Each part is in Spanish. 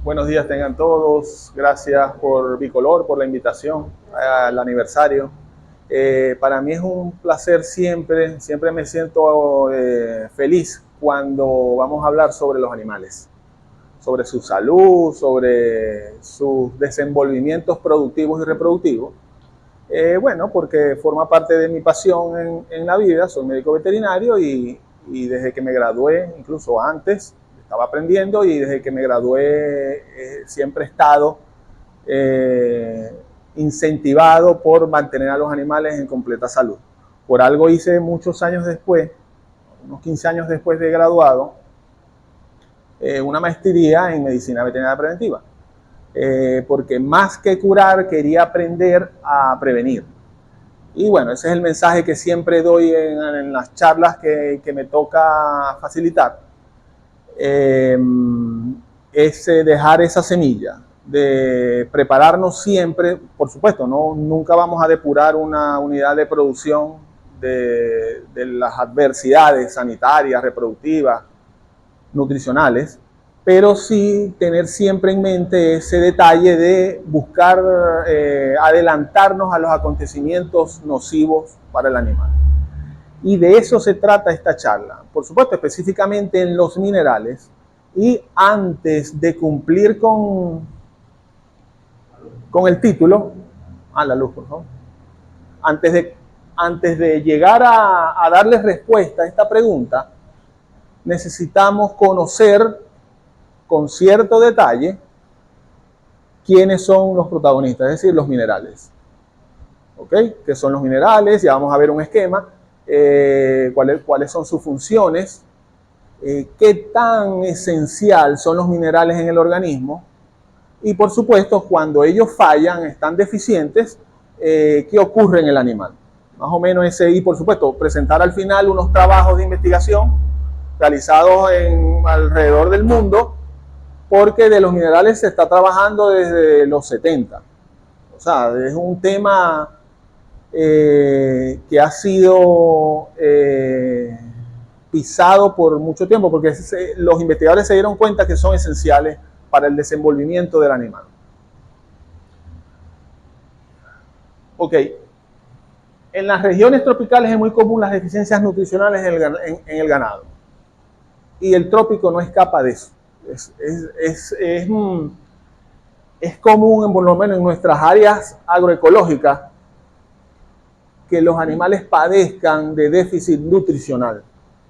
Buenos días tengan todos. Gracias por Bicolor, por la invitación al aniversario. Para mí es un placer siempre me siento feliz cuando vamos a hablar sobre los animales, sobre su salud, sobre sus desenvolvimientos productivos y reproductivos. Bueno, porque forma parte de mi pasión en la vida. Soy médico veterinario y desde que me gradué, incluso antes, estaba aprendiendo y desde que me gradué siempre he estado eh, incentivado por mantener a los animales en completa salud. Por algo hice muchos años después, unos 15 años después de graduado, una maestría en medicina veterinaria preventiva. Porque más que curar, quería aprender a prevenir. Y bueno, ese es el mensaje que siempre doy en las charlas que me toca facilitar. Es dejar esa semilla, de prepararnos siempre. Por supuesto, nunca vamos a depurar una unidad de producción de las adversidades sanitarias, reproductivas, nutricionales, pero sí tener siempre en mente ese detalle de buscar adelantarnos a los acontecimientos nocivos para el animal. Y de eso se trata esta charla. Por supuesto, específicamente en los minerales. Y antes de cumplir con el título, la luz, por favor. Antes de llegar a darles respuesta a esta pregunta, necesitamos conocer con cierto detalle quiénes son los protagonistas, es decir, los minerales. ¿Ok? ¿Qué son los minerales? Ya vamos a ver un esquema. ¿Cuáles son sus funciones? ¿Qué tan esencial son los minerales en el organismo? Y por supuesto, cuando ellos fallan, están deficientes, ¿qué ocurre en el animal? Más o menos ese, y por supuesto, presentar al final unos trabajos de investigación realizados alrededor del mundo, porque de los minerales se está trabajando desde los 70. O sea, es un tema que ha sido pisado por mucho tiempo, porque los investigadores se dieron cuenta que son esenciales para el desenvolvimiento del animal. Ok. En las regiones tropicales es muy común las deficiencias nutricionales en el ganado. Y el trópico no escapa de eso. Es común, por lo menos en nuestras áreas agroecológicas, que los animales padezcan de déficit nutricional,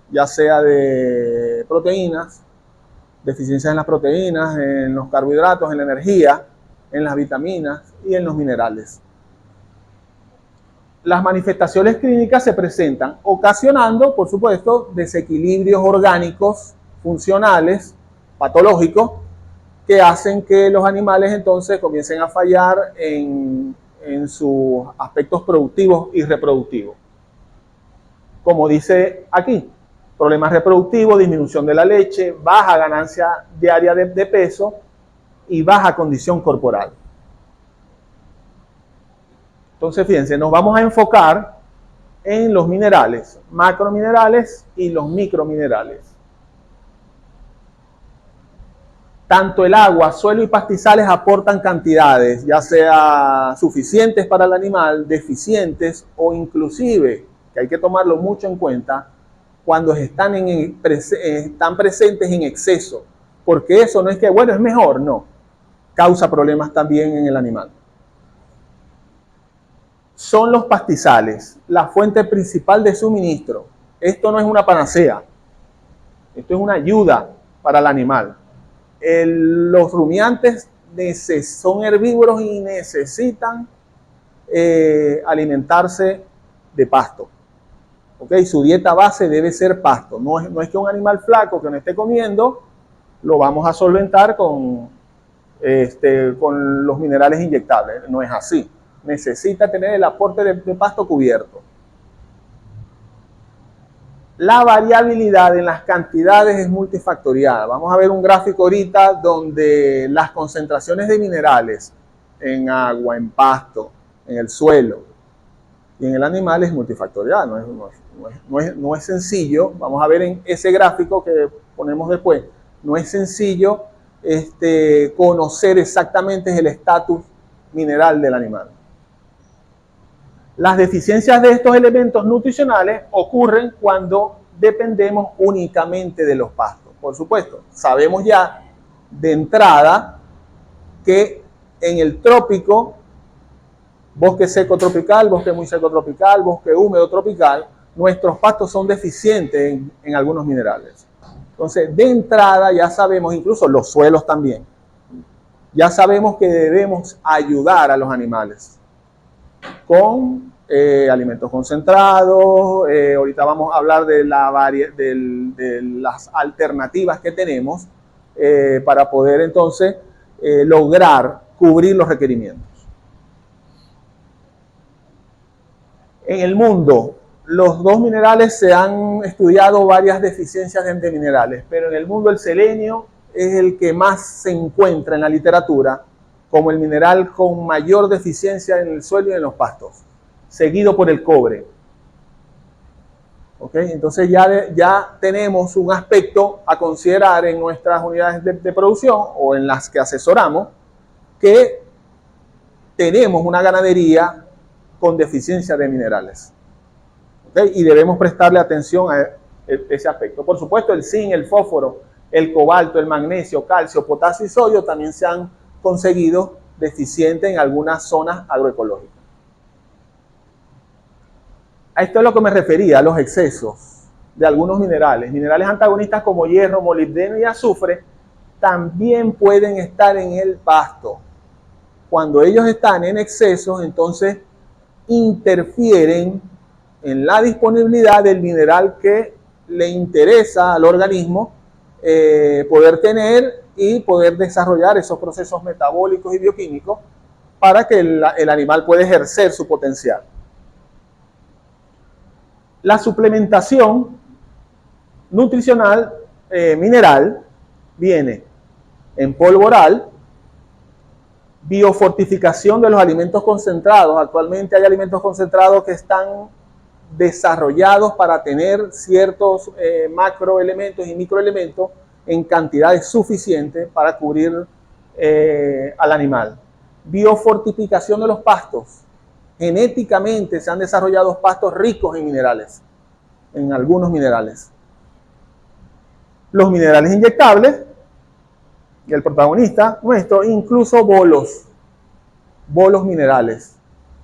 ya sea de proteínas, deficiencias en las proteínas, en los carbohidratos, en la energía, en las vitaminas y en los minerales. Las manifestaciones clínicas se presentan ocasionando, por supuesto, desequilibrios orgánicos, funcionales, patológicos, que hacen que los animales entonces comiencen a fallar en sus aspectos productivos y reproductivos. Como dice aquí, problemas reproductivos, disminución de la leche, baja ganancia diaria de peso y baja condición corporal. Entonces, fíjense, nos vamos a enfocar en los minerales, macrominerales y los microminerales. Tanto el agua, suelo y pastizales aportan cantidades, ya sea suficientes para el animal, deficientes o inclusive, que hay que tomarlo mucho en cuenta, cuando están presentes en exceso. Porque eso no es que, bueno, es mejor, no. Causa problemas también en el animal. Son los pastizales la fuente principal de suministro. Esto no es una panacea. Esto es una ayuda para el animal. Los rumiantes son herbívoros y necesitan alimentarse de pasto. ¿Okay? Su dieta base debe ser pasto. No es que un animal flaco que no esté comiendo lo vamos a solventar con los minerales inyectables. No es así. Necesita tener el aporte de pasto cubierto. La variabilidad en las cantidades es multifactorial. Vamos a ver un gráfico ahorita donde las concentraciones de minerales en agua, en pasto, en el suelo y en el animal es multifactorial. No es sencillo. Vamos a ver en ese gráfico que ponemos después. No es sencillo conocer exactamente el estatus mineral del animal. Las deficiencias de estos elementos nutricionales ocurren cuando dependemos únicamente de los pastos. Por supuesto, sabemos ya de entrada que en el trópico, bosque seco tropical, bosque muy seco tropical, bosque húmedo tropical, nuestros pastos son deficientes en algunos minerales. Entonces, de entrada ya sabemos, incluso los suelos también, ya sabemos que debemos ayudar a los animales con alimentos concentrados. Ahorita vamos a hablar de las alternativas que tenemos para poder entonces lograr cubrir los requerimientos. En el mundo, los dos minerales se han estudiado varias deficiencias de minerales, pero en el mundo el selenio es el que más se encuentra en la literatura como el mineral con mayor deficiencia en el suelo y en los pastos, seguido por el cobre. ¿Okay? Entonces ya tenemos un aspecto a considerar en nuestras unidades de producción o en las que asesoramos, que tenemos una ganadería con deficiencia de minerales. ¿Okay? Y debemos prestarle atención a ese aspecto. Por supuesto, el zinc, el fósforo, el cobalto, el magnesio, calcio, potasio y sodio también se han conseguido deficientes en algunas zonas agroecológicas. A esto es lo que me refería, a los excesos de algunos minerales. Minerales antagonistas como hierro, molibdeno y azufre también pueden estar en el pasto. Cuando ellos están en exceso, entonces interfieren en la disponibilidad del mineral que le interesa al organismo poder tener y poder desarrollar esos procesos metabólicos y bioquímicos para que el animal pueda ejercer su potencial. La suplementación nutricional mineral viene en polvo oral, biofortificación de los alimentos concentrados. Actualmente hay alimentos concentrados que están desarrollados para tener ciertos macroelementos y microelementos en cantidades suficientes para cubrir al animal. Biofortificación de los pastos. Genéticamente se han desarrollado pastos ricos en minerales, en algunos minerales. Los minerales inyectables, y el protagonista nuestro, incluso bolos minerales.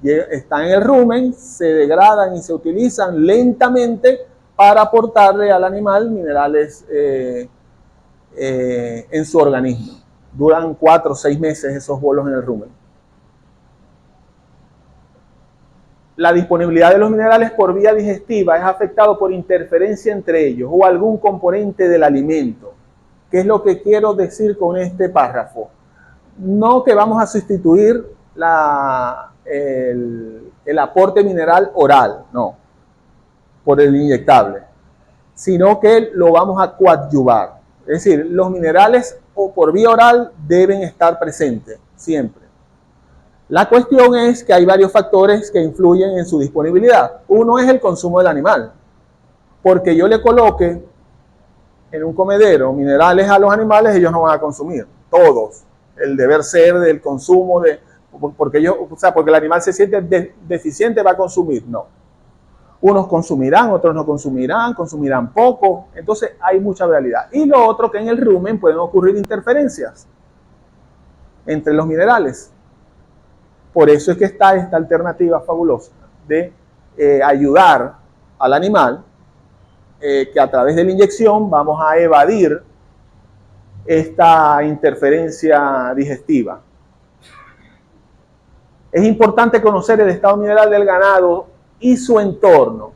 Están en el rumen, se degradan y se utilizan lentamente para aportarle al animal minerales en su organismo. Duran 4 o 6 meses esos bolos en el rumen. La disponibilidad de los minerales por vía digestiva es afectado por interferencia entre ellos o algún componente del alimento. ¿Qué es lo que quiero decir con este párrafo? No que vamos a sustituir el aporte mineral oral, no, por el inyectable, sino que lo vamos a coadyuvar. Es decir, los minerales o por vía oral deben estar presentes siempre. La cuestión es que hay varios factores que influyen en su disponibilidad. Uno es el consumo del animal. Porque yo le coloque en un comedero minerales a los animales, ellos no van a consumir. Todos. El deber ser del consumo, porque el animal se siente deficiente, va a consumir. No. Unos consumirán, otros no consumirán poco. Entonces hay mucha variabilidad. Y lo otro, que en el rumen pueden ocurrir interferencias entre los minerales. Por eso es que está esta alternativa fabulosa de ayudar al animal, que a través de la inyección vamos a evadir esta interferencia digestiva. Es importante conocer el estado mineral del ganado y su entorno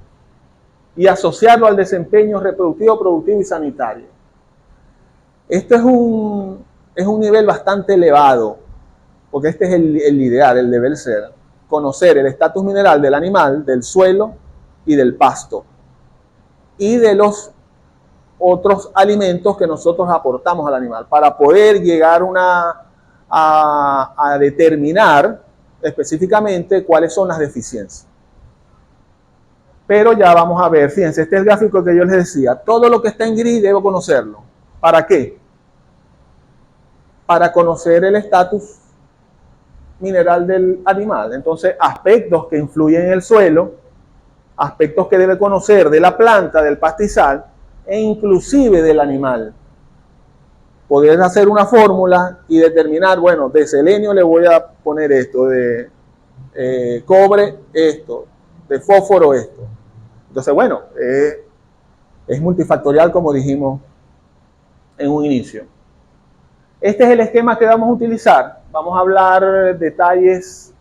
y asociarlo al desempeño reproductivo, productivo y sanitario. Esto es un nivel bastante elevado, porque este es el ideal, el deber ser, conocer el estatus mineral del animal, del suelo y del pasto, y de los otros alimentos que nosotros aportamos al animal, para poder llegar a determinar específicamente cuáles son las deficiencias. Pero ya vamos a ver, fíjense, este es el gráfico que yo les decía, todo lo que está en gris debo conocerlo. ¿Para qué? para conocer el estatus mineral del animal. Entonces, aspectos que influyen en el suelo, aspectos que debe conocer de la planta, del pastizal e inclusive del animal. Poder hacer una fórmula y determinar, bueno, de selenio le voy a poner esto, de cobre esto, de fósforo esto. Entonces, bueno, es multifactorial como dijimos en un inicio. Este es el esquema que vamos a utilizar. Vamos a hablar detalles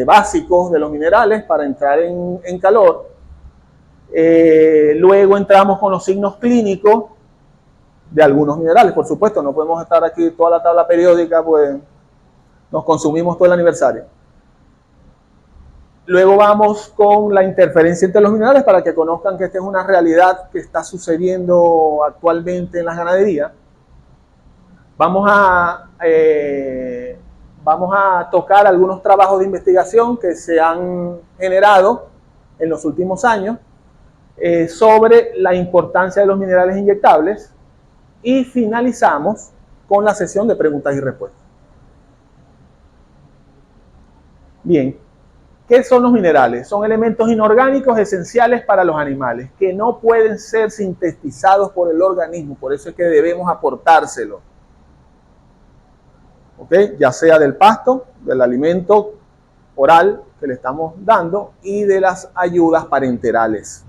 básicos de los minerales para entrar en calor. Luego entramos con los signos clínicos de algunos minerales. Por supuesto, no podemos estar aquí toda la tabla periódica, pues nos consumimos todo el aniversario. Luego vamos con la interferencia entre los minerales para que conozcan que esta es una realidad que está sucediendo actualmente en las ganaderías. Vamos a tocar algunos trabajos de investigación que se han generado en los últimos años sobre la importancia de los minerales inyectables y finalizamos con la sesión de preguntas y respuestas. Bien, ¿qué son los minerales? Son elementos inorgánicos esenciales para los animales que no pueden ser sintetizados por el organismo, por eso es que debemos aportárselo. ¿Okay? Ya sea del pasto, del alimento oral que le estamos dando y de las ayudas parenterales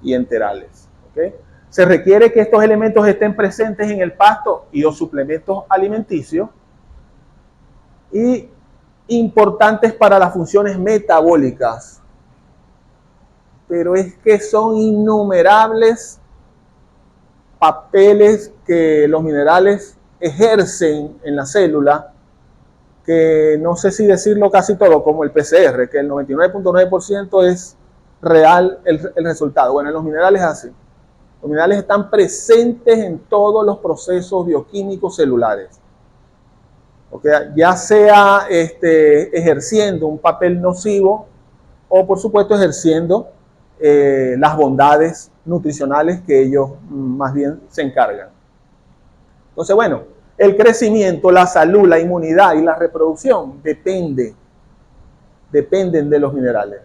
y enterales. ¿Okay? Se requiere que estos elementos estén presentes en el pasto y los suplementos alimenticios y importantes para las funciones metabólicas. Pero es que son innumerables papeles que los minerales ejercen en la célula, que no sé si decirlo casi todo, como el PCR, que el 99.9% es real el resultado. Bueno, en los minerales es así. Los minerales están presentes en todos los procesos bioquímicos celulares. Okay, ya sea ejerciendo un papel nocivo o, por supuesto, ejerciendo las bondades nutricionales que ellos más bien se encargan. Entonces, bueno, el crecimiento, la salud, la inmunidad y la reproducción dependen de los minerales.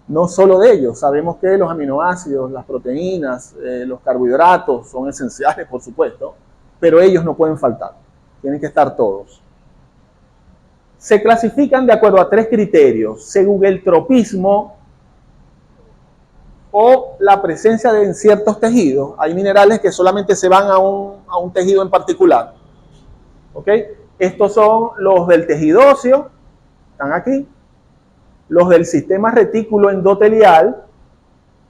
No solo de ellos, sabemos que los aminoácidos, las proteínas, los carbohidratos son esenciales, por supuesto, pero ellos no pueden faltar, tienen que estar todos. Se clasifican de acuerdo a 3 criterios, según el tropismo o la presencia de en ciertos tejidos. Hay minerales que solamente se van a un tejido en particular. ¿Okay? Estos son los del tejido óseo, están aquí. Los del sistema retículo endotelial.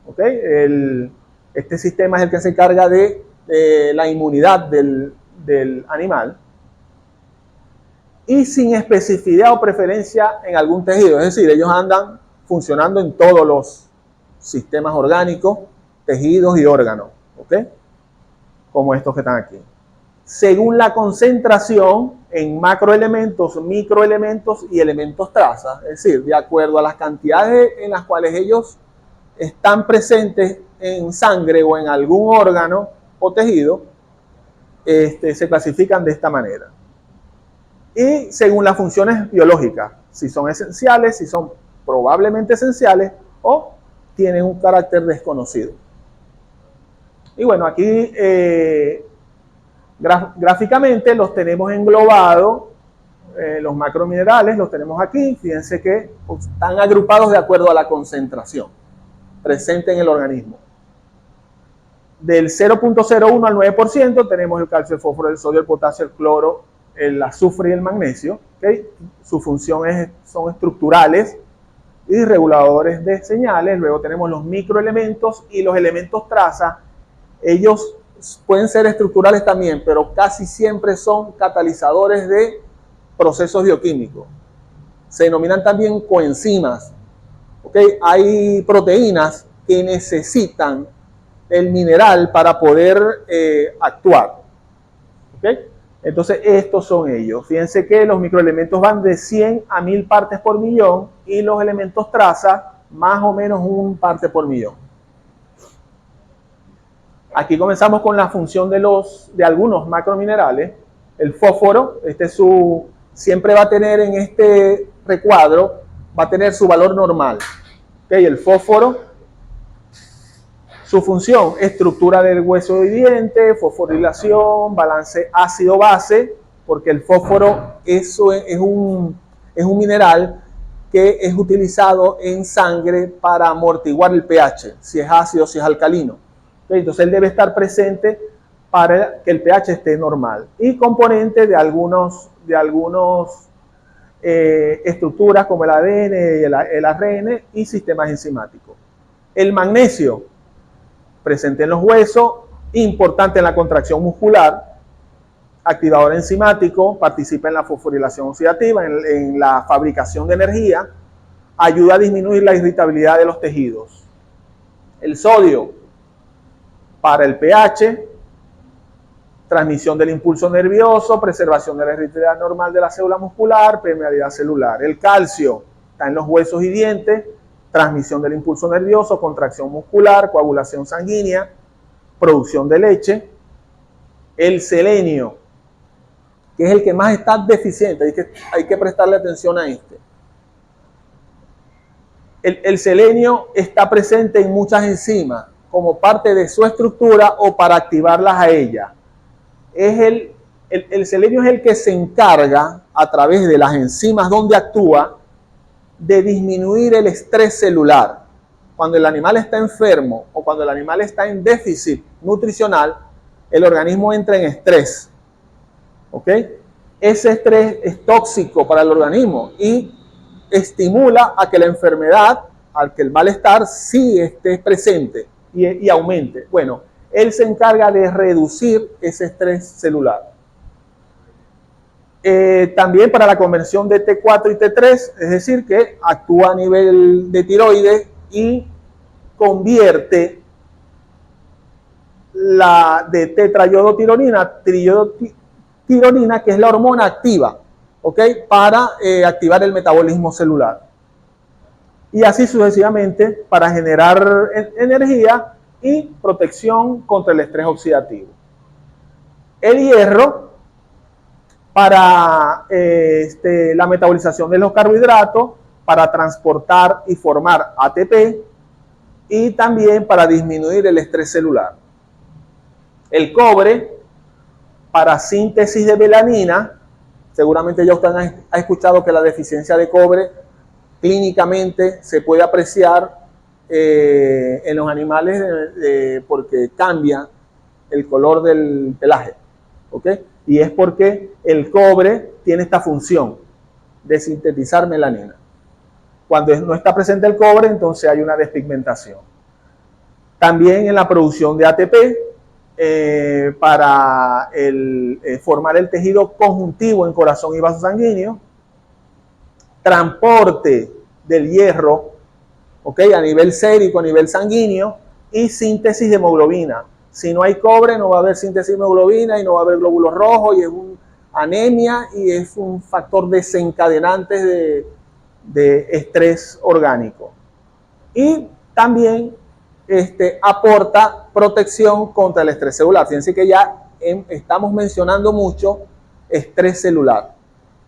¿Okay? Este sistema es el que se encarga de la inmunidad del animal. Y sin especificidad o preferencia en algún tejido. Es decir, ellos andan funcionando en todos los sistemas orgánicos, tejidos y órganos, ¿ok? Como estos que están aquí. Según la concentración en macroelementos, microelementos y elementos traza, es decir, de acuerdo a las cantidades en las cuales ellos están presentes en sangre o en algún órgano o tejido, se clasifican de esta manera. Y según las funciones biológicas, si son esenciales, si son probablemente esenciales o tienen un carácter desconocido. Y bueno, aquí gráficamente los tenemos englobados, los macrominerales los tenemos aquí. Fíjense que están agrupados de acuerdo a la concentración presente en el organismo. Del 0.01 al 9% tenemos el calcio, el fósforo, el sodio, el potasio, el cloro, el azufre y el magnesio. ¿Okay? Su función son estructurales y reguladores de señales. Luego tenemos los microelementos y los elementos traza. Ellos pueden ser estructurales también, pero casi siempre son catalizadores de procesos bioquímicos. Se denominan también coenzimas. ¿Okay? Hay proteínas que necesitan el mineral para poder actuar. ¿Okay? Entonces, estos son ellos. Fíjense que los microelementos van de 100 a 1000 partes por millón y los elementos traza más o menos 1 parte por millón. Aquí comenzamos con la función de algunos macrominerales. El fósforo, siempre va a tener en este recuadro, va a tener su valor normal. ¿Okay? El fósforo, su función, estructura del hueso viviente, fosforilación, balance ácido-base, porque el fósforo es un mineral que es utilizado en sangre para amortiguar el pH, si es ácido, si es alcalino. Entonces él debe estar presente para que el pH esté normal. Y componente de algunos estructuras como el ADN, el ARN y sistemas enzimáticos. El magnesio, presente en los huesos, importante en la contracción muscular, activador enzimático, participa en la fosforilación oxidativa, en la fabricación de energía, ayuda a disminuir la irritabilidad de los tejidos. El sodio, para el pH, transmisión del impulso nervioso, preservación de la irritabilidad normal de la célula muscular, permeabilidad celular. El calcio está en los huesos y dientes, transmisión del impulso nervioso, contracción muscular, coagulación sanguínea, producción de leche. El selenio, que es el que más está deficiente, hay que prestarle atención a este. El selenio está presente en muchas enzimas como parte de su estructura o para activarlas a ella. El selenio es el que se encarga, a través de las enzimas donde actúa, de disminuir el estrés celular. Cuando el animal está enfermo o cuando el animal está en déficit nutricional, el organismo entra en estrés. ¿Ok? Ese estrés es tóxico para el organismo y estimula a que la enfermedad, a que el malestar sí esté presente y aumente. Bueno, él se encarga de reducir ese estrés celular. También para la conversión de T4 y T3, es decir, que actúa a nivel de tiroides y convierte la de tetrayodotironina, tironina, que es la hormona activa, ¿ok? Para activar el metabolismo celular. Y así sucesivamente para generar energía y protección contra el estrés oxidativo. El hierro para la metabolización de los carbohidratos, para transportar y formar ATP y también para disminuir el estrés celular. El cobre para síntesis de melanina. Seguramente ya usted ha escuchado que la deficiencia de cobre clínicamente se puede apreciar en los animales porque cambia el color del pelaje. ¿Ok? Y es porque el cobre tiene esta función de sintetizar melanina. Cuando no está presente el cobre, entonces hay una despigmentación. También en la producción de ATP, para formar el tejido conjuntivo en corazón y vaso sanguíneo, transporte del hierro, ¿okay? A nivel sérico, a nivel sanguíneo, y síntesis de hemoglobina. Si no hay cobre, no va a haber síntesis de hemoglobina y no va a haber glóbulos rojos y es una anemia y es un factor desencadenante de estrés orgánico. Y también aporta protección contra el estrés celular. Fíjense que ya estamos mencionando mucho estrés celular.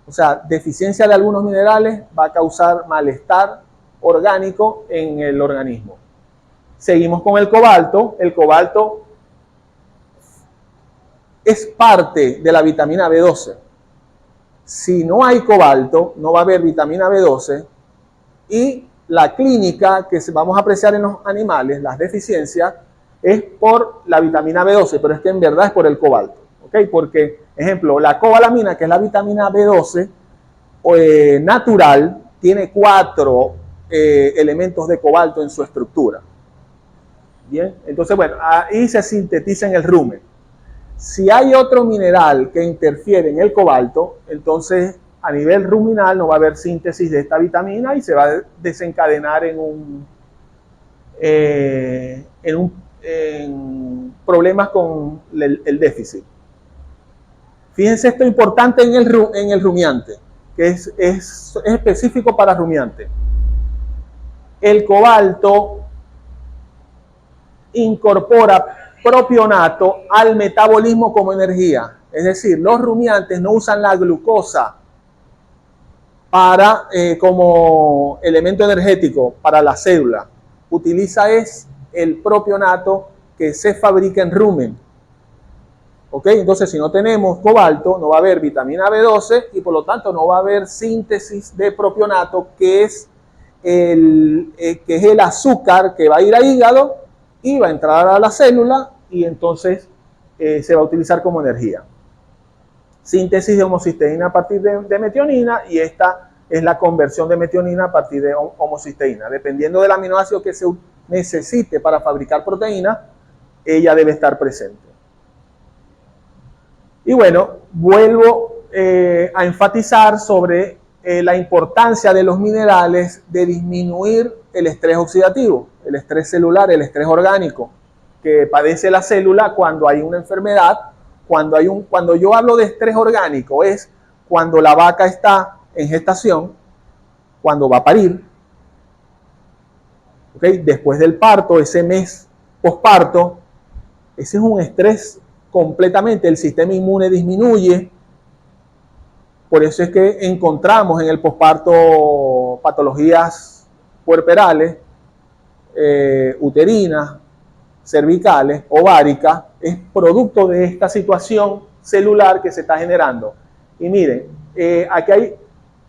O sea, deficiencia de algunos minerales va a causar malestar orgánico en el organismo. Seguimos con el cobalto. El cobalto es parte de la vitamina B12. Si no hay cobalto, no va a haber vitamina B12 y la clínica que vamos a apreciar en los animales, las deficiencias, es por la vitamina B12, pero es que en verdad es por el cobalto. ¿Okay? Porque, ejemplo, la cobalamina, que es la vitamina B12 natural, tiene 4 elementos de cobalto en su estructura. Bien, entonces, bueno, ahí se sintetiza en el rumen. Si hay otro mineral que interfiere en el cobalto, entonces a nivel ruminal no va a haber síntesis de esta vitamina y se va a desencadenar en problemas con el déficit. Fíjense esto importante en el rumiante, que es específico para rumiante. El cobalto incorpora propionato al metabolismo como energía. Es decir, los rumiantes no usan la glucosa para, como elemento energético para la célula. Utiliza es el propionato que se fabrica en rumen. ¿Ok? Entonces, si no tenemos cobalto, no va a haber vitamina B12 y por lo tanto no va a haber síntesis de propionato, que es el azúcar que va a ir al hígado y va a entrar a la célula y entonces se va a utilizar como energía. Síntesis de homocisteína a partir de metionina, y esta es la conversión de metionina a partir de homocisteína. Dependiendo del aminoácido que se necesite para fabricar proteína, ella debe estar presente. Y bueno, vuelvo a enfatizar sobre la importancia de los minerales de disminuir el estrés oxidativo, el estrés celular, el estrés orgánico que padece la célula cuando hay una enfermedad. Cuando yo hablo de estrés orgánico es cuando la vaca está en gestación, cuando va a parir, ¿okay? Después del parto, ese mes posparto, ese es un estrés completamente, el sistema inmune disminuye. Por eso es que encontramos en el posparto patologías puerperales, uterinas, cervicales, ováricas. Es producto de esta situación celular que se está generando. Y miren, aquí hay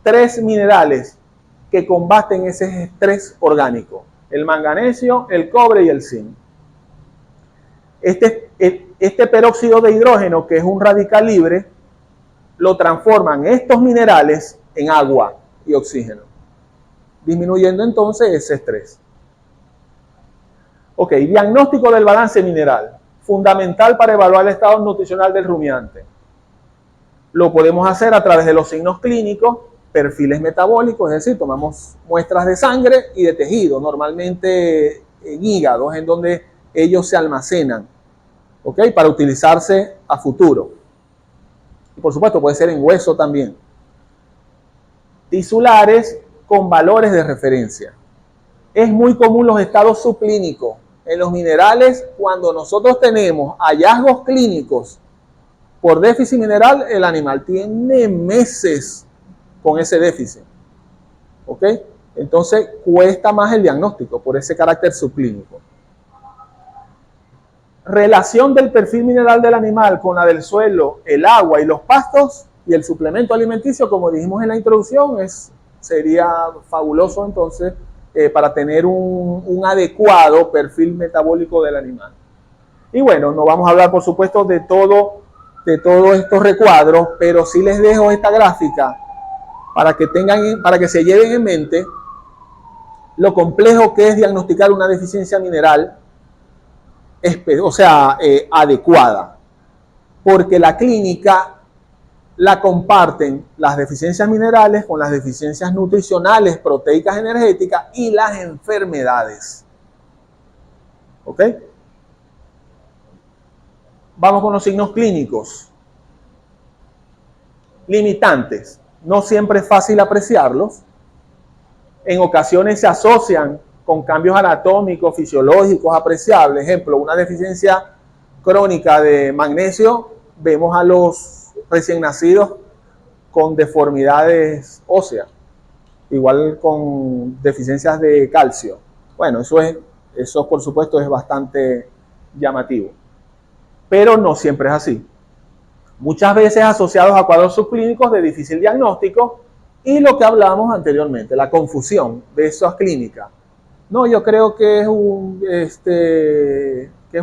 3 minerales que combaten ese estrés orgánico: el manganesio, el cobre y el zinc. Este peróxido de hidrógeno, que es un radical libre, lo transforman estos minerales en agua y oxígeno, disminuyendo entonces ese estrés. Ok, diagnóstico del balance mineral, fundamental para evaluar el estado nutricional del rumiante. Lo podemos hacer a través de los signos clínicos, perfiles metabólicos, es decir, tomamos muestras de sangre y de tejido, normalmente en hígados, en donde ellos se almacenan, ¿ok? Para utilizarse a futuro. Y por supuesto puede ser en hueso también. Tisulares con valores de referencia. Es muy común los estados subclínicos en los minerales. Cuando nosotros tenemos hallazgos clínicos por déficit mineral, el animal tiene meses con ese déficit. ¿Ok? Entonces cuesta más el diagnóstico por ese carácter subclínico. Relación del perfil mineral del animal con la del suelo, el agua y los pastos y el suplemento alimenticio, como dijimos en la introducción, sería fabuloso entonces para tener un adecuado perfil metabólico del animal. Y bueno, no vamos a hablar por supuesto de todos estos recuadros, pero sí les dejo esta gráfica para que se lleven en mente lo complejo que es diagnosticar una deficiencia mineral, adecuada, porque la clínica la comparten las deficiencias minerales con las deficiencias nutricionales, proteicas, energéticas y las enfermedades. ¿Ok? Vamos con los signos clínicos. Limitantes. No siempre es fácil apreciarlos. En ocasiones se asocian con cambios anatómicos, fisiológicos apreciables. Ejemplo, una deficiencia crónica de magnesio, vemos a los recién nacidos con deformidades óseas, igual con deficiencias de calcio. Bueno, eso por supuesto es bastante llamativo, pero no siempre es así. Muchas veces asociados a cuadros subclínicos de difícil diagnóstico y lo que hablábamos anteriormente, la confusión de esas clínicas. No, yo creo que es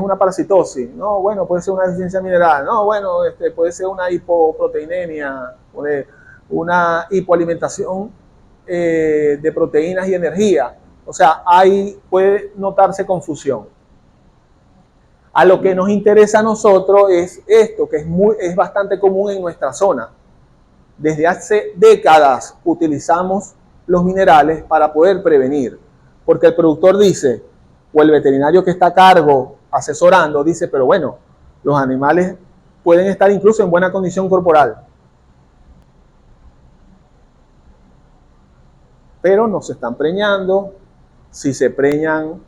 una parasitosis. No, bueno, puede ser una deficiencia mineral. No, bueno, puede ser una hipoproteinemia, una hipoalimentación de proteínas y energía. O sea, puede notarse confusión. A lo que nos interesa a nosotros es esto, que es bastante común en nuestra zona. Desde hace décadas utilizamos los minerales para poder prevenir. Porque el productor dice, o el veterinario que está a cargo asesorando, dice, pero bueno, los animales pueden estar incluso en buena condición corporal, pero no se están preñando. Si se preñan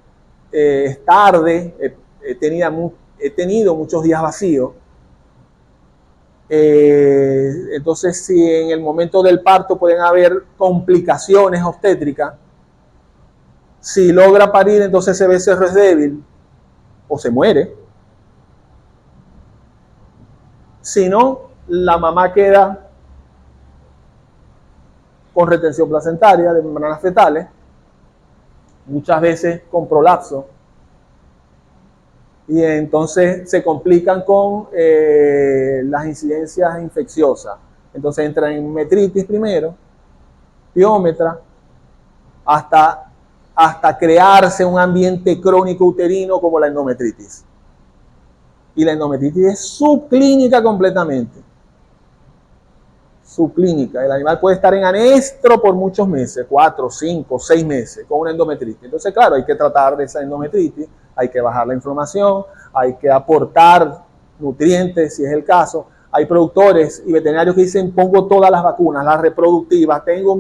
es tarde. Tenía he tenido muchos días vacíos. Entonces, si en el momento del parto pueden haber complicaciones obstétricas, si logra parir, entonces ese becerro es débil o se muere. Si no, la mamá queda con retención placentaria de membranas fetales, muchas veces con prolapso, y entonces se complican con las incidencias infecciosas. Entonces entra en metritis primero, piómetra, hasta crearse un ambiente crónico uterino como la endometritis. Y la endometritis es subclínica completamente. Subclínica. El animal puede estar en anestro por muchos meses, 4, 5, 6 meses, con una endometritis. Entonces, claro, hay que tratar de esa endometritis, hay que bajar la inflamación, hay que aportar nutrientes, si es el caso. Hay productores y veterinarios que dicen, pongo todas las vacunas, las reproductivas, tengo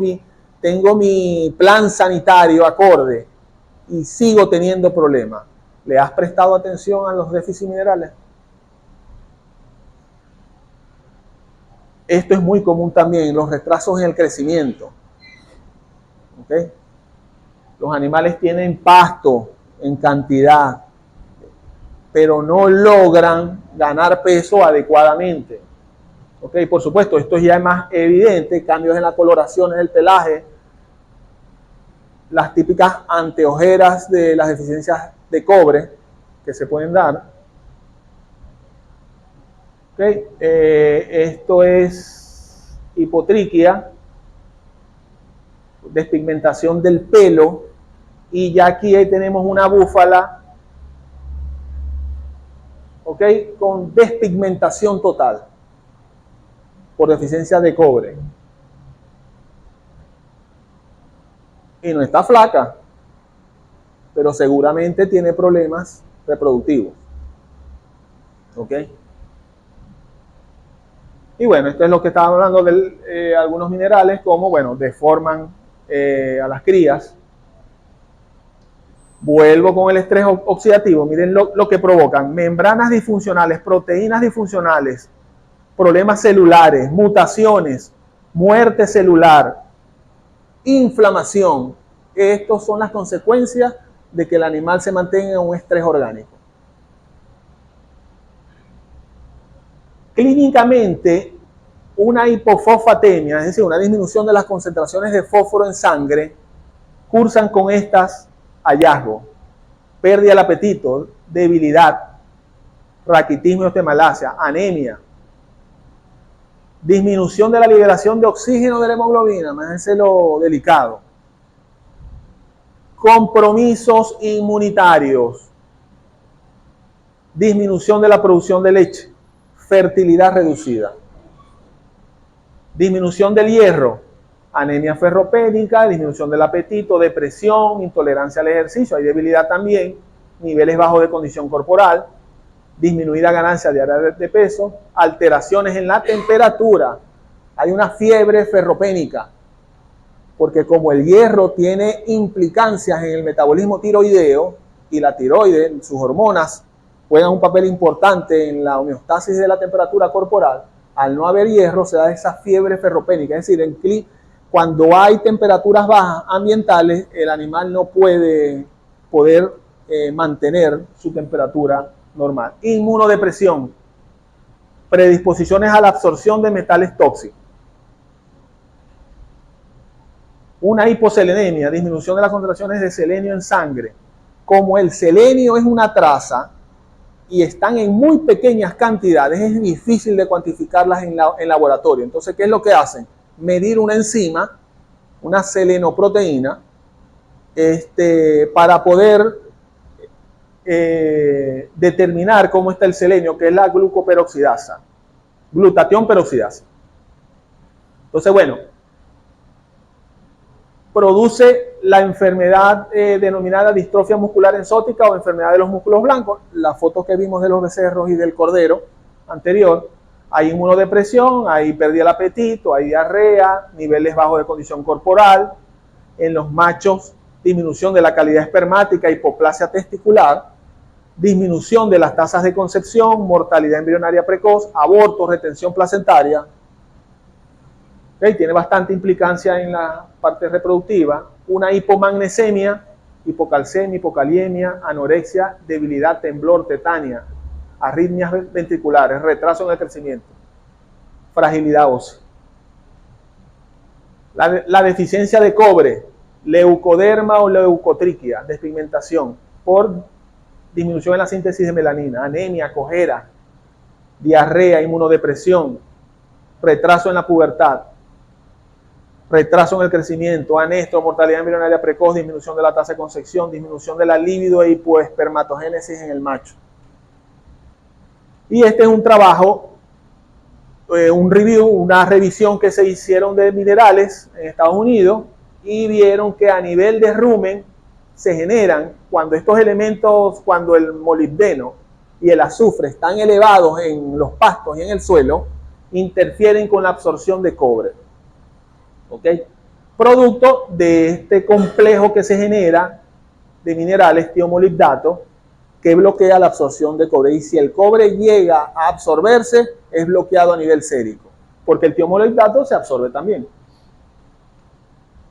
mi plan sanitario acorde y sigo teniendo problemas. ¿Le has prestado atención a los déficits minerales? Esto es muy común también, los retrasos en el crecimiento. ¿Okay? Los animales tienen pasto en cantidad, pero no logran ganar peso adecuadamente. ¿Okay? Por supuesto, esto ya es más evidente, cambios en la coloración del pelaje, las típicas anteojeras de las deficiencias de cobre que se pueden dar. ¿Okay? Esto es hipotriquia, despigmentación del pelo, y ya aquí tenemos una búfala, ¿ok? Con despigmentación total por deficiencia de cobre. Y no está flaca, pero seguramente tiene problemas reproductivos. ¿Ok? Y bueno, esto es lo que estaba hablando de algunos minerales, como, bueno, deforman a las crías. Vuelvo con el estrés oxidativo. Miren lo que provocan: membranas disfuncionales, proteínas disfuncionales, problemas celulares, mutaciones, muerte celular, inflamación. Estas son las consecuencias de que el animal se mantenga en un estrés orgánico. Clínicamente, una hipofosfatemia, es decir, una disminución de las concentraciones de fósforo en sangre, cursan con estas hallazgos: pérdida del apetito, debilidad, raquitismo y osteomalacia, anemia, disminución de la liberación de oxígeno de la hemoglobina, imagínense lo delicado, compromisos inmunitarios, disminución de la producción de leche, fertilidad reducida, disminución del hierro, anemia ferropénica, disminución del apetito, depresión, intolerancia al ejercicio, hay debilidad también, niveles bajos de condición corporal, disminuida ganancia diaria de peso, alteraciones en la temperatura, hay una fiebre ferropénica, porque como el hierro tiene implicancias en el metabolismo tiroideo, y la tiroide, sus hormonas, juegan un papel importante en la homeostasis de la temperatura corporal, al no haber hierro se da esa fiebre ferropénica, es decir, cuando hay temperaturas bajas ambientales, el animal no puede mantener su temperatura normal. Inmunodepresión, predisposiciones a la absorción de metales tóxicos. Una hipocelenemia, disminución de las concentraciones de selenio en sangre. Como el selenio es una traza y están en muy pequeñas cantidades, es difícil de cuantificarlas en laboratorio. Entonces, ¿qué es lo que hacen? Medir una enzima, una selenoproteína, para poder determinar cómo está el selenio, que es la glucoperoxidasa, glutatión peroxidasa. Entonces, bueno, produce la enfermedad denominada distrofia muscular enzótica o enfermedad de los músculos blancos. La foto que vimos de los becerros y del cordero anterior, hay inmunodepresión, hay pérdida del apetito, hay diarrea, niveles bajos de condición corporal. En los machos, disminución de la calidad espermática, hipoplasia testicular. disminución de las tasas de concepción, mortalidad embrionaria precoz, aborto, retención placentaria. ¿Okay? Tiene bastante implicancia en la parte reproductiva. Una hipomagnesemia, hipocalcemia, hipokaliemia, anorexia, debilidad, temblor, tetania, arritmias ventriculares, retraso en el crecimiento, fragilidad ósea. La deficiencia de cobre, leucoderma o leucotriquia, despigmentación por disminución en la síntesis de melanina, anemia, cojera, diarrea, inmunodepresión, retraso en la pubertad, retraso en el crecimiento, anestro, mortalidad embrionaria precoz, disminución de la tasa de concepción, disminución de la libido e hipoespermatogénesis en el macho. Y este es un trabajo, un review, una revisión que se hicieron de minerales en Estados Unidos y vieron que a nivel de rumen se generan cuando estos elementos, cuando el molibdeno y el azufre están elevados en los pastos y en el suelo, interfieren con la absorción de cobre. ¿Okay? Producto de este complejo que se genera de minerales tiomolibdato que bloquea la absorción de cobre. Y si el cobre llega a absorberse, es bloqueado a nivel sérico, porque el tiomolibdato se absorbe también.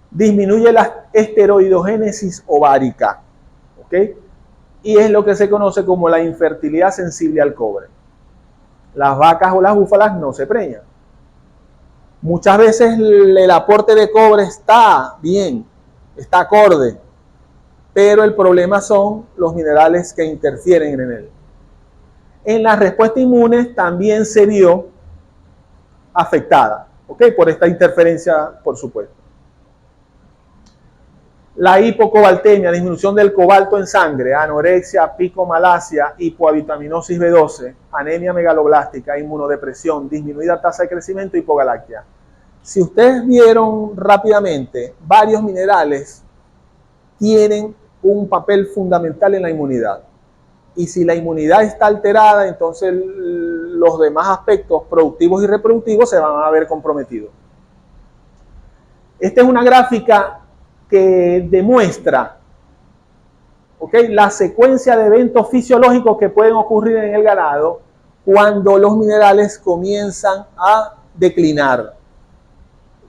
Disminuye la esteroidogénesis ovárica, ¿ok? Y es lo que se conoce como la infertilidad sensible al cobre. Las vacas o las búfalas no se preñan. Muchas veces el aporte de cobre está bien, está acorde, pero el problema son los minerales que interfieren en él. En la respuesta inmune también se vio afectada, ¿ok? Por esta interferencia, por supuesto. La hipocobaltemia, disminución del cobalto en sangre, anorexia, picomalacia, hipoavitaminosis B12, anemia megaloblástica, inmunodepresión, disminuida tasa de crecimiento, hipogalactia. Si ustedes vieron rápidamente, varios minerales tienen un papel fundamental en la inmunidad. Y si la inmunidad está alterada, entonces los demás aspectos productivos y reproductivos se van a ver comprometidos. Esta es una gráfica que demuestra, ¿okay?, la secuencia de eventos fisiológicos que pueden ocurrir en el ganado cuando los minerales comienzan a declinar.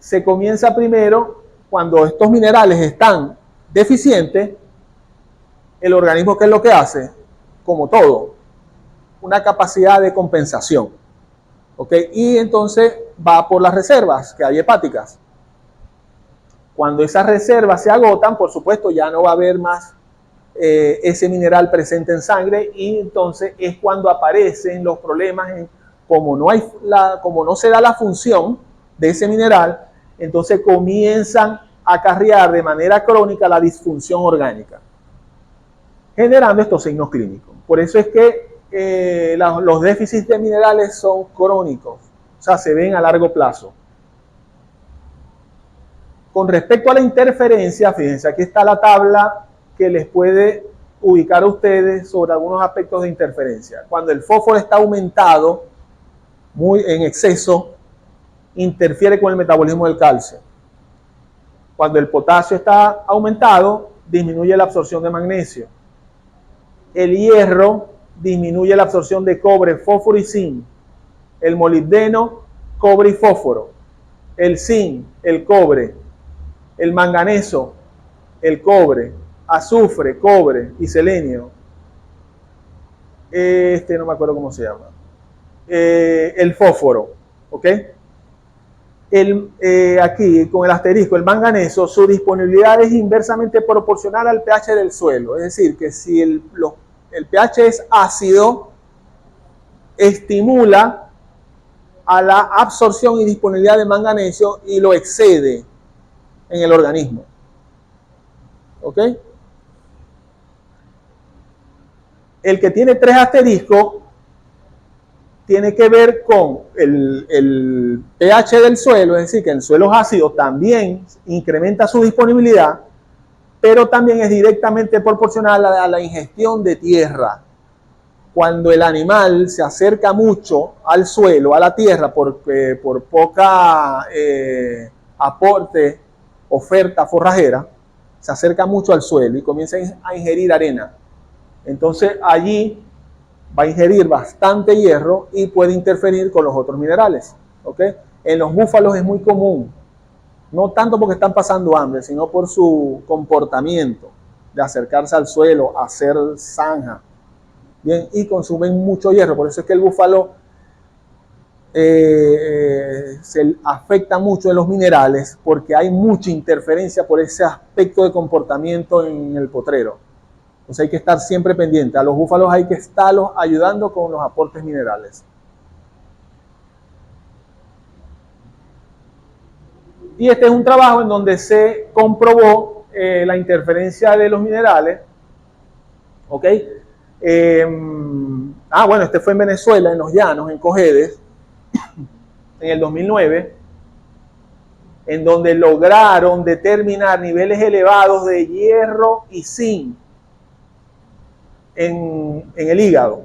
Se comienza primero cuando estos minerales están deficientes. El organismo, ¿qué es lo que hace? Como todo, una capacidad de compensación, ¿ok? Y entonces va por las reservas que hay hepáticas. Cuando esas reservas se agotan, por supuesto, ya no va a haber más ese mineral presente en sangre, y entonces es cuando aparecen los problemas. Como no se da la función de ese mineral, entonces comienzan a acarrear de manera crónica la disfunción orgánica, generando estos signos clínicos. Por eso es que los déficits de minerales son crónicos, o sea, se ven a largo plazo. Con respecto a la interferencia, fíjense, aquí está la tabla que les puede ubicar a ustedes sobre algunos aspectos de interferencia. Cuando el fósforo está aumentado, muy en exceso, interfiere con el metabolismo del calcio. Cuando el potasio está aumentado, disminuye la absorción de magnesio. El hierro disminuye la absorción de cobre, fósforo y zinc. El molibdeno, cobre y fósforo. El zinc, el cobre. El manganeso, el cobre. Azufre, cobre y selenio. No me acuerdo cómo se llama. El fósforo, ¿ok? Aquí con el asterisco, el manganeso, su disponibilidad es inversamente proporcional al pH del suelo. Es decir, que si el pH es ácido, estimula a la absorción y disponibilidad de manganeso y lo excede en el organismo. ¿Ok? El que tiene 3 asteriscos tiene que ver con el pH del suelo, es decir, que el suelo es ácido, también incrementa su disponibilidad, pero también es directamente proporcional a la ingestión de tierra. Cuando el animal se acerca mucho al suelo, a la tierra, por poca oferta forrajera, se acerca mucho al suelo y comienza a ingerir arena. Entonces allí va a ingerir bastante hierro y puede interferir con los otros minerales. ¿Ok? En los búfalos es muy común, no tanto porque están pasando hambre, sino por su comportamiento de acercarse al suelo, hacer zanja. Bien, y consumen mucho hierro. Por eso es que el búfalo se afecta mucho en los minerales, porque hay mucha interferencia por ese aspecto de comportamiento en el potrero. Entonces hay que estar siempre pendiente. A los búfalos hay que estarlos ayudando con los aportes minerales. Y este es un trabajo en donde se comprobó la interferencia de los minerales. ¿Ok? Bueno, este fue en Venezuela, en los llanos, en Cojedes, en el 2009, en donde lograron determinar niveles elevados de hierro y zinc en el hígado.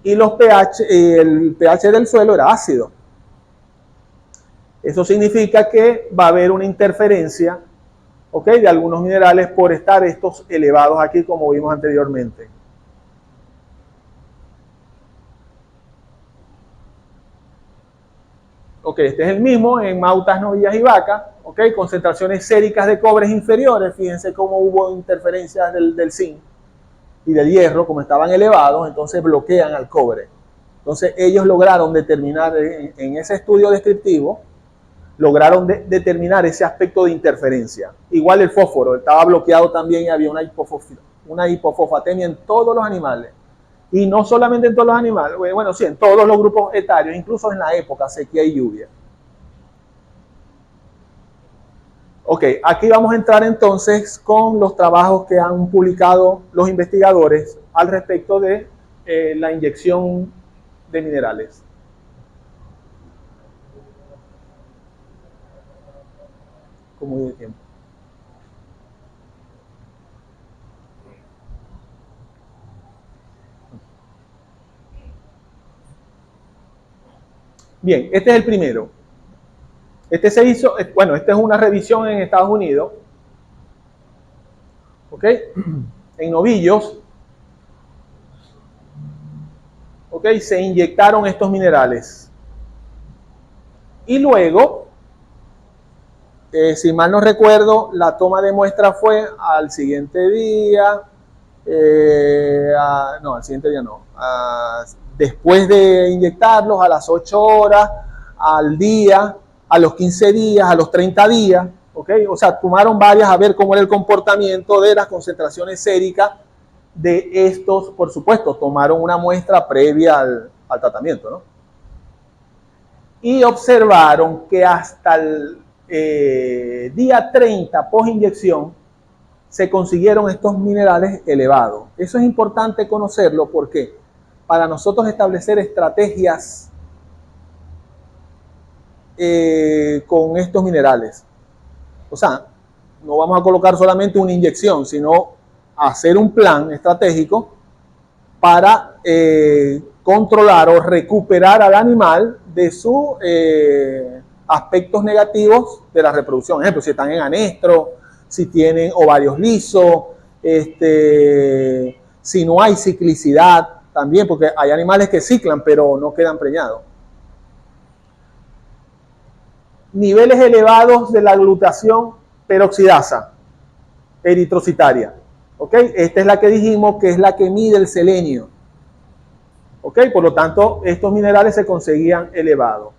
Y los pH, el pH del suelo era ácido. Eso significa que va a haber una interferencia, ¿ok?, de algunos minerales por estar estos elevados aquí, como vimos anteriormente. Ok, este es el mismo en Mautas, Novillas y Vaca. Ok, concentraciones séricas de cobres inferiores. Fíjense cómo hubo interferencias del zinc y del hierro, como estaban elevados, entonces bloquean al cobre. Entonces ellos lograron determinar en ese estudio descriptivo, lograron determinar ese aspecto de interferencia. Igual el fósforo, estaba bloqueado también y había una hipofosfatemia en todos los animales. Y no solamente en todos los animales, bueno, sí, en todos los grupos etarios, incluso en la época sequía y lluvia. Ok, aquí vamos a entrar entonces con los trabajos que han publicado los investigadores al respecto de la inyección de minerales. ¿Cómo de tiempo? Bien, este es el primero. Este se hizo, bueno, esta es una revisión en Estados Unidos. ¿Ok? En novillos. ¿Ok? Se inyectaron estos minerales. Y luego, si mal no recuerdo, la toma de muestra fue al siguiente día. No, al siguiente día no. Después de inyectarlos, a las 8 horas, al día, a los 15 días, a los 30 días. ¿Okay? O sea, tomaron varias a ver cómo era el comportamiento de las concentraciones séricas de estos. Por supuesto, tomaron una muestra previa al tratamiento, ¿no? Y observaron que hasta el día 30 post inyección se consiguieron estos minerales elevados. Eso es importante conocerlo porque para nosotros establecer estrategias con estos minerales, o sea, no vamos a colocar solamente una inyección, sino hacer un plan estratégico para controlar o recuperar al animal de sus aspectos negativos de la reproducción. Por ejemplo, si están en anestro, si tienen ovarios lisos, si no hay ciclicidad también, porque hay animales que ciclan pero no quedan preñados. Niveles elevados de la glutatión peroxidasa eritrocitaria. ¿Ok? Esta es la que dijimos que es la que mide el selenio. ¿Ok? Por lo tanto, estos minerales se conseguían elevados.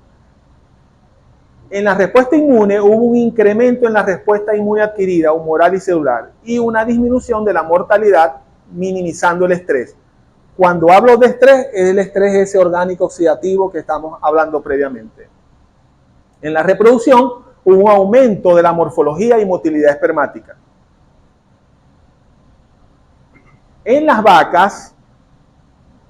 En la respuesta inmune hubo un incremento en la respuesta inmune adquirida, humoral y celular, y una disminución de la mortalidad, minimizando el estrés. Cuando hablo de estrés, el estrés es ese orgánico oxidativo que estamos hablando previamente. En la reproducción hubo un aumento de la morfología y motilidad espermática. En las vacas,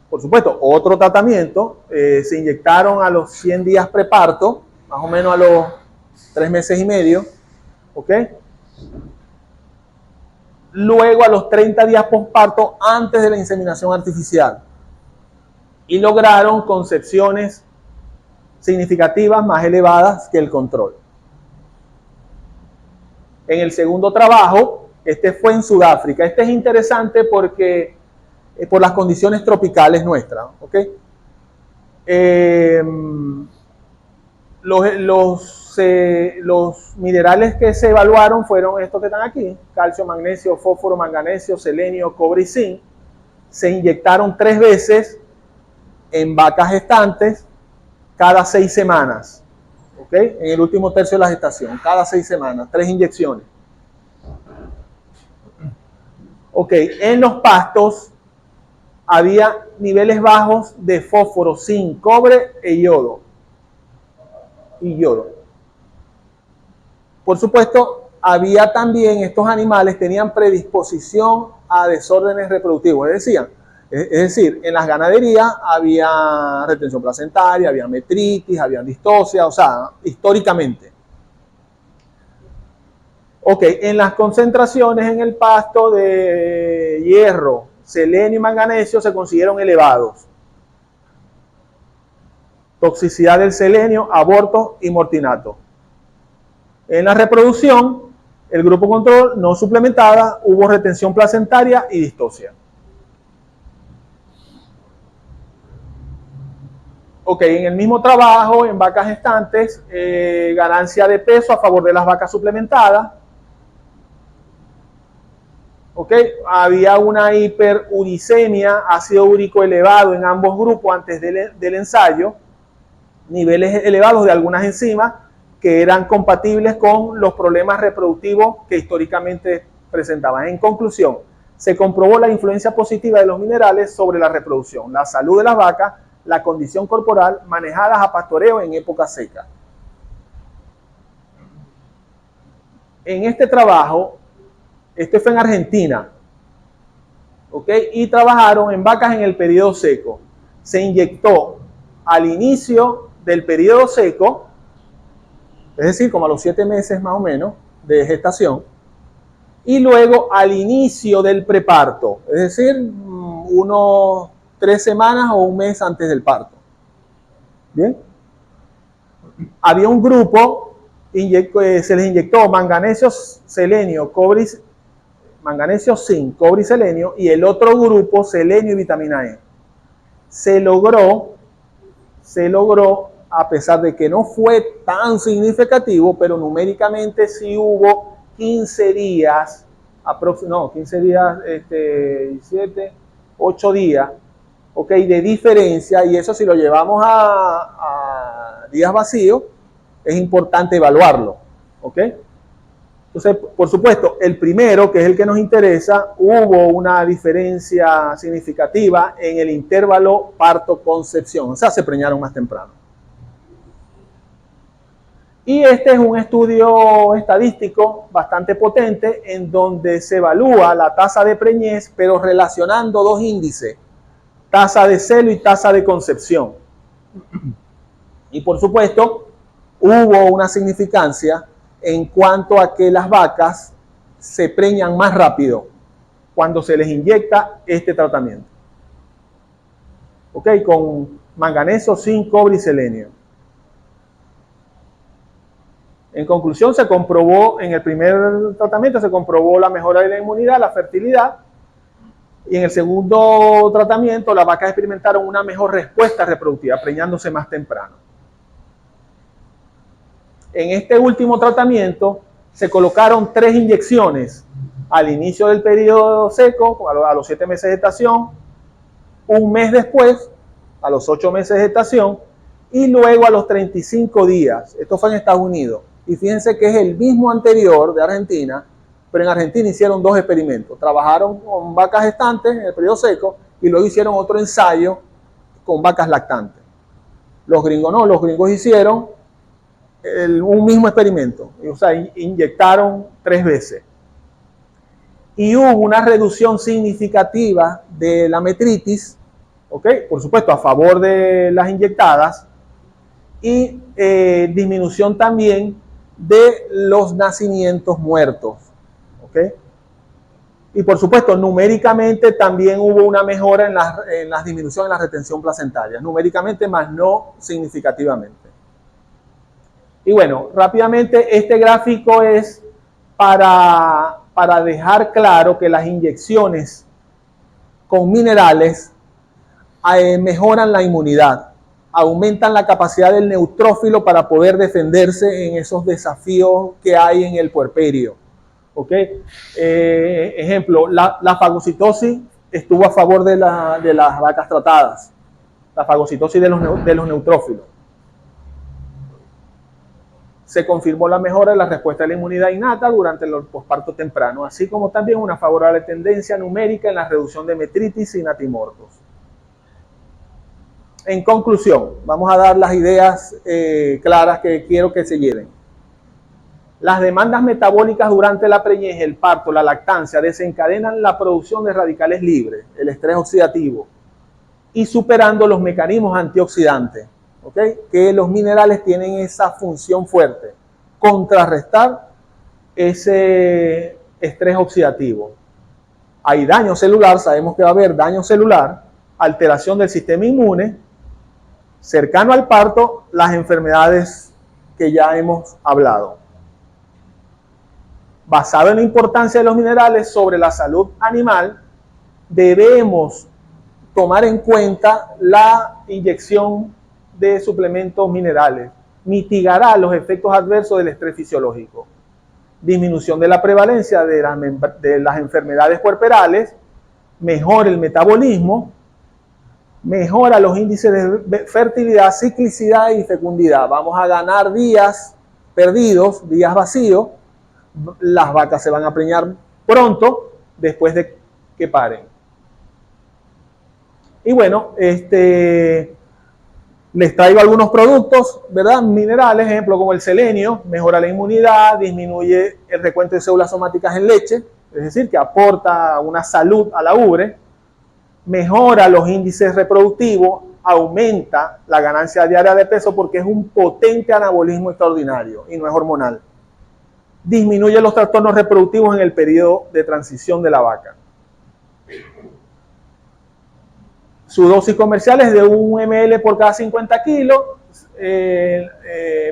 por supuesto, otro tratamiento, se inyectaron a los 100 días preparto, más o menos a los 3 meses y medio, ¿ok? Luego a los 30 días posparto antes de la inseminación artificial. Y lograron concepciones significativas más elevadas que el control. En el segundo trabajo Este fue en Sudáfrica. Este es interesante porque por las condiciones tropicales nuestras, ¿ok? Los minerales que se evaluaron fueron estos que están aquí: calcio, magnesio, fósforo, manganesio, selenio, cobre y zinc. Se inyectaron 3 veces en vacas gestantes cada 6 semanas, ¿ok? En el último tercio de la gestación, cada 6 semanas, 3 inyecciones. Ok, en los pastos había niveles bajos de fósforo, zinc, cobre y yodo. Por supuesto, había también, estos animales tenían predisposición a desórdenes reproductivos. Es decir, en las ganaderías había retención placentaria, había metritis, había distosia, o sea, históricamente. Ok, en las concentraciones en el pasto de hierro, selenio y manganesio se consiguieron elevados. Toxicidad del selenio, abortos y mortinato. En la reproducción, el grupo control no suplementada, hubo retención placentaria y distosia. Ok, en el mismo trabajo, en vacas gestantes, ganancia de peso a favor de las vacas suplementadas. Ok, había una hiperuricemia, ácido úrico elevado en ambos grupos antes del ensayo, niveles elevados de algunas enzimas que eran compatibles con los problemas reproductivos que históricamente presentaban. En conclusión, se comprobó la influencia positiva de los minerales sobre la reproducción, la salud de las vacas, la condición corporal, manejadas a pastoreo en época seca. En este trabajo, este fue en Argentina, ¿ok? Y trabajaron en vacas en el periodo seco. Se inyectó al inicio del periodo seco, es decir, como a los 7 meses más o menos de gestación, y luego al inicio del preparto, es decir, unos 3 semanas o un mes antes del parto. Bien. Había un grupo, se les inyectó magnesio, selenio, cobre, magnesio, zinc, cobre y selenio, y el otro grupo, selenio y vitamina E. Se logró, a pesar de que no fue tan significativo, pero numéricamente sí hubo 15 días, 8 días, ok, de diferencia, y eso si lo llevamos a días vacíos, es importante evaluarlo, ok. Entonces, por supuesto, el primero, que es el que nos interesa, hubo una diferencia significativa en el intervalo parto-concepción, o sea, se preñaron más temprano. Y este es un estudio estadístico bastante potente en donde se evalúa la tasa de preñez, pero relacionando 2 índices, tasa de celo y tasa de concepción. Y por supuesto, hubo una significancia en cuanto a que las vacas se preñan más rápido cuando se les inyecta este tratamiento. Ok, con manganeso, zinc, cobre y selenio. En conclusión, se comprobó en el primer tratamiento, se comprobó la mejora de la inmunidad, la fertilidad, y en el segundo tratamiento las vacas experimentaron una mejor respuesta reproductiva, preñándose más temprano. En este último tratamiento se colocaron 3 inyecciones al inicio del periodo seco, a los 7 meses de gestación, un mes después, a los 8 meses de gestación, y luego a los 35 días. Esto fue en Estados Unidos. Y fíjense que es el mismo anterior de Argentina, pero en Argentina hicieron 2 experimentos. Trabajaron con vacas gestantes en el periodo seco y luego hicieron otro ensayo con vacas lactantes. Los gringos no, los gringos hicieron un mismo experimento, o sea, inyectaron 3 veces. Y hubo una reducción significativa de la metritis, ¿ok? Por supuesto, a favor de las inyectadas, y disminución también de los nacimientos muertos, ¿ok? Y por supuesto, numéricamente también hubo una mejora en la disminución en la retención placentaria, numéricamente, más no significativamente. Y bueno, rápidamente, este gráfico es para para dejar claro que las inyecciones con minerales mejoran la inmunidad, aumentan la capacidad del neutrófilo para poder defenderse en esos desafíos que hay en el puerperio. ¿Ok? Ejemplo, la fagocitosis estuvo a favor de las vacas tratadas, la fagocitosis de los neutrófilos. Se confirmó la mejora de la respuesta de la inmunidad innata durante el posparto temprano, así como también una favorable tendencia numérica en la reducción de metritis y natimortos. En conclusión, vamos a dar las ideas claras que quiero que se lleven. Las demandas metabólicas durante la preñez, el parto, la lactancia desencadenan la producción de radicales libres, el estrés oxidativo, y superando los mecanismos antioxidantes, ¿okay? Que los minerales tienen esa función fuerte, contrarrestar ese estrés oxidativo. Hay daño celular, sabemos que va a haber daño celular, alteración del sistema inmune, cercano al parto, las enfermedades que ya hemos hablado. Basado en la importancia de los minerales sobre la salud animal, debemos tomar en cuenta la inyección de suplementos minerales. Mitigará los efectos adversos del estrés fisiológico. Disminución de la prevalencia de las enfermedades puerperales, mejora el metabolismo, mejora los índices de fertilidad, ciclicidad y fecundidad. Vamos a ganar días perdidos, días vacíos. Las vacas se van a preñar pronto después de que paren. Y bueno, les traigo algunos productos, ¿verdad? Minerales, ejemplo como el selenio, mejora la inmunidad, disminuye el recuento de células somáticas en leche, es decir, que aporta una salud a la ubre, mejora los índices reproductivos, aumenta la ganancia diaria de peso porque es un potente anabolismo extraordinario y no es hormonal. Disminuye los trastornos reproductivos en el periodo de transición de la vaca. Su dosis comercial es de 1 ml por cada 50 kilos,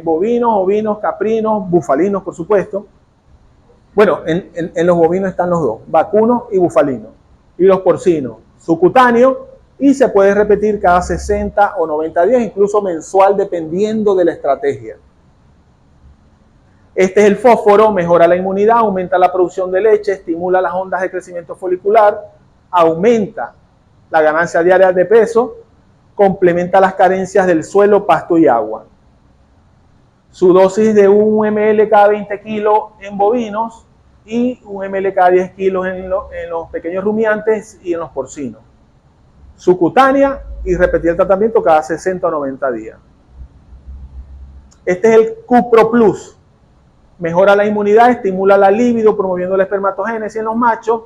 bovinos, ovinos, caprinos, bufalinos, por supuesto. Bueno, en los bovinos están los dos, vacunos y bufalinos. Y los porcinos, subcutáneo, y se puede repetir cada 60 o 90 días, incluso mensual, dependiendo de la estrategia. Este es el fósforo, mejora la inmunidad, aumenta la producción de leche, estimula las ondas de crecimiento folicular, aumenta la ganancia diaria de peso, complementa las carencias del suelo, pasto y agua. Su dosis de 1 ml cada 20 kilos en bovinos y 1 ml cada 10 kilos en los pequeños rumiantes y en los porcinos. Subcutánea y repetir el tratamiento cada 60 o 90 días. Este es el Cupro Plus. Mejora la inmunidad, estimula la libido, promoviendo la espermatogénesis en los machos,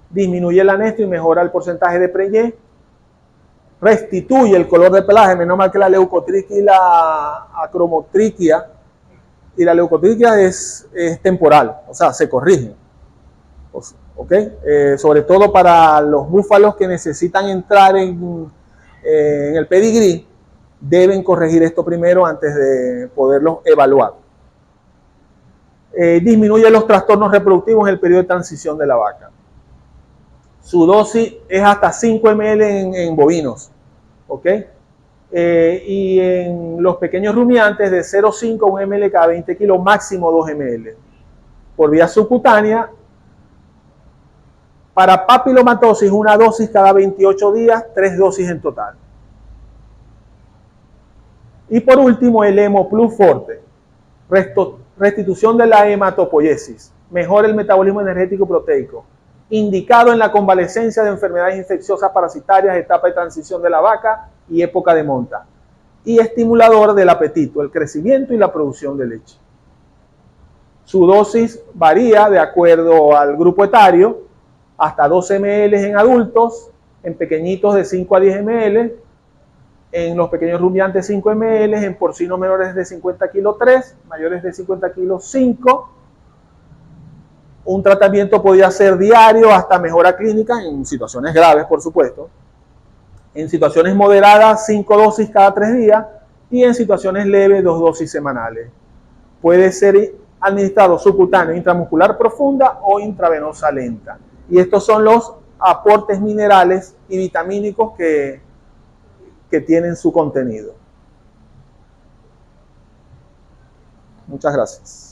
disminuye el anestro y mejora el porcentaje de preñez, restituye el color de pelaje, menos mal que la leucotriquia y la acromotriquia, y la leucotriquia es temporal, o sea, se corrige. ¿Okay? Sobre todo para los búfalos que necesitan entrar en el pedigrí, deben corregir esto primero antes de poderlos evaluar. Disminuye los trastornos reproductivos en el periodo de transición de la vaca. Su dosis es hasta 5 ml en bovinos, ¿ok? Y en los pequeños rumiantes de 0,5 a 1 ml cada 20 kilos, máximo 2 ml. Por vía subcutánea, para papilomatosis, una dosis cada 28 días, 3 dosis en total. Y por último, el Hemo Plus Forte. Restitución de la hematopoiesis, mejora el metabolismo energético proteico, indicado en la convalescencia de enfermedades infecciosas parasitarias, etapa de transición de la vaca y época de monta, y estimulador del apetito, el crecimiento y la producción de leche. Su dosis varía de acuerdo al grupo etario, hasta 12 ml en adultos, en pequeñitos de 5 a 10 ml, en los pequeños rumiantes 5 ml, en porcinos menores de 50 kilos 3, mayores de 50 kilos 5. Un tratamiento podía ser diario hasta mejora clínica, en situaciones graves, por supuesto. En situaciones moderadas, 5 dosis cada 3 días, y en situaciones leves, 2 dosis semanales. Puede ser administrado subcutáneo, intramuscular profunda o intravenosa lenta. Y estos son los aportes minerales y vitamínicos que tienen su contenido. Muchas gracias.